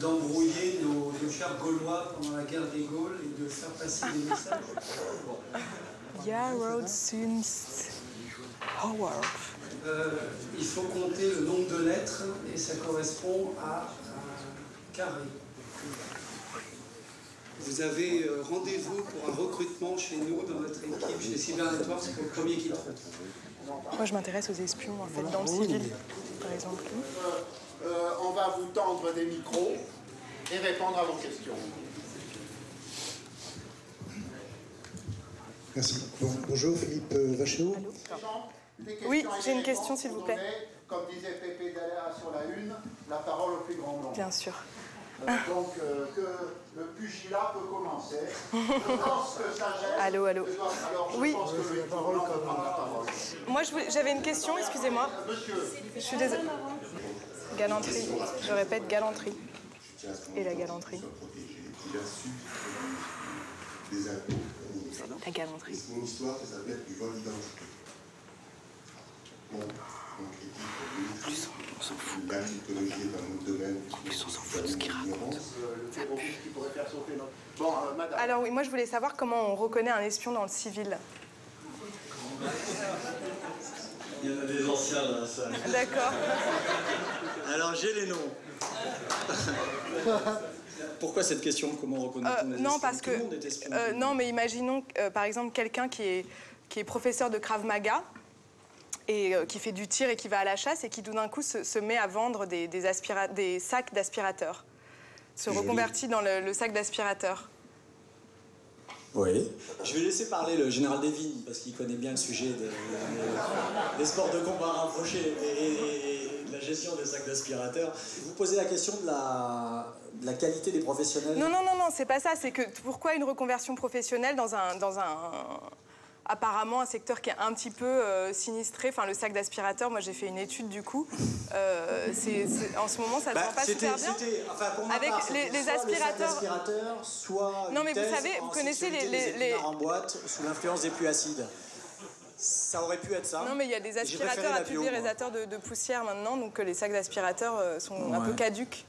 d'embrouiller nos chers Gaulois pendant la guerre des Gaules et de faire passer des messages. Jarod Sunst Howard. Il faut compter le nombre de lettres et ça correspond à un carré. Vous avez rendez-vous pour un recrutement chez nous, dans notre équipe, chez Cybernetworks, c'est le premier qui trouve. Moi, je m'intéresse aux espions, en fait, dans le civil, par exemple. On va vous tendre des micros et répondre à vos questions. Merci. Bonjour, Philippe Vachéot. Oui, j'ai une question, s'il vous plaît. Comme disait Pépé Dallaire sur la une, la parole au plus grand nombre. Bien sûr. Donc, que le pugilat peut commencer. Je pense que ça gêne. Allô. Alors, je Oui. pense que le parole peut prendre la parole. Moi, j'avais une question, excusez-moi. Monsieur. Je suis désolée. Galanterie. Je répète, galanterie. Et la galanterie. La galanterie. C'est une histoire qui s'appelle du vol d'identité. Bon, on critique On s'en fout. la cryptologie est un autre domaine. En plus, on s'en fout de ce qu'il raconte. Qui pourrait faire sauter notre... Bon, madame. Alors oui, moi je voulais savoir comment on reconnaît un espion dans le civil. Il y en a des anciens dans la salle. D'accord. Alors j'ai les noms. Pourquoi cette question? Comment reconnaît-on les Non, espions? parce Tout le monde est espion. que... non, mais imaginons, par exemple, quelqu'un qui est professeur de Krav Maga et qui fait du tir et qui va à la chasse et qui, tout d'un coup, se met à vendre des sacs d'aspirateurs. Se reconvertit dans le sac d'aspirateur. Oui. Je vais laisser parler le général Devine, parce qu'il connaît bien le sujet des sports de combat rapprochés et de la gestion des sacs d'aspirateurs. Vous posez la question de la qualité des professionnels? Non, c'est pas ça. C'est que pourquoi une reconversion professionnelle dans un apparemment un secteur qui est un petit peu sinistré. Enfin, le sac d'aspirateur, moi j'ai fait une étude du coup. En ce moment, ça se vend pas super bien. Enfin, pour avec les aspirateurs. Soit non, mais vous savez, vous connaissez les en boîte sous l'influence des pluies acides. Ça aurait pu être ça. Non, mais il y a des aspirateurs à pulvérisateurs de poussière maintenant, donc les sacs d'aspirateurs sont un peu caducs.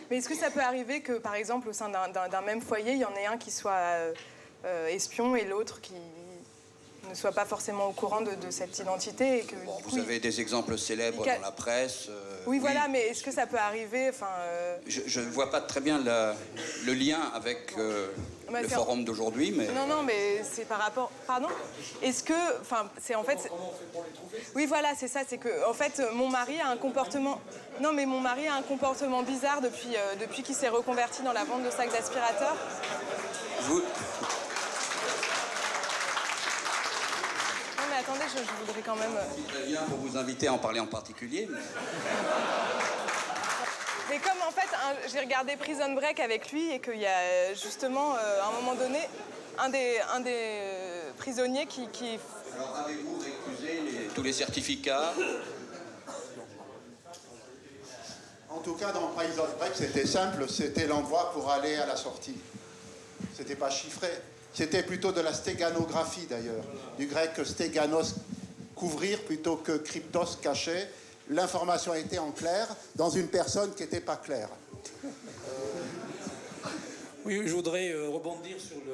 Mais est-ce que ça peut arriver que, par exemple, au sein d'un même foyer, il y en ait un qui soit espion et l'autre qui ne soit pas forcément au courant de cette identité et que, bon, vous avez des exemples célèbres dans la presse. Oui, voilà, mais est-ce que ça peut arriver? Je ne vois pas très bien le lien avec le forum d'aujourd'hui, mais... Non, mais c'est par rapport... Pardon? Est-ce que... Enfin, c'est en fait... Comment on fait pour les trouver? Oui, voilà, c'est ça, c'est que, en fait, mon mari a un comportement... Non, mais mon mari a un comportement bizarre depuis qu'il s'est reconverti dans la vente de sacs d'aspirateurs. Vous... Non, mais attendez, je voudrais quand même... Très bien pour vous inviter à en parler en particulier, mais... Mais comme en fait, j'ai regardé Prison Break avec lui et qu'il y a justement, à un moment donné, un des prisonniers qui... Alors avez-vous récusé tous les certificats? En tout cas, dans Prison Break, c'était simple, c'était l'endroit pour aller à la sortie. C'était pas chiffré. C'était plutôt de la stéganographie d'ailleurs, du grec stéganos, couvrir plutôt que cryptos, cacher. L'information était en clair dans une personne qui n'était pas claire. Oui, je voudrais rebondir sur le...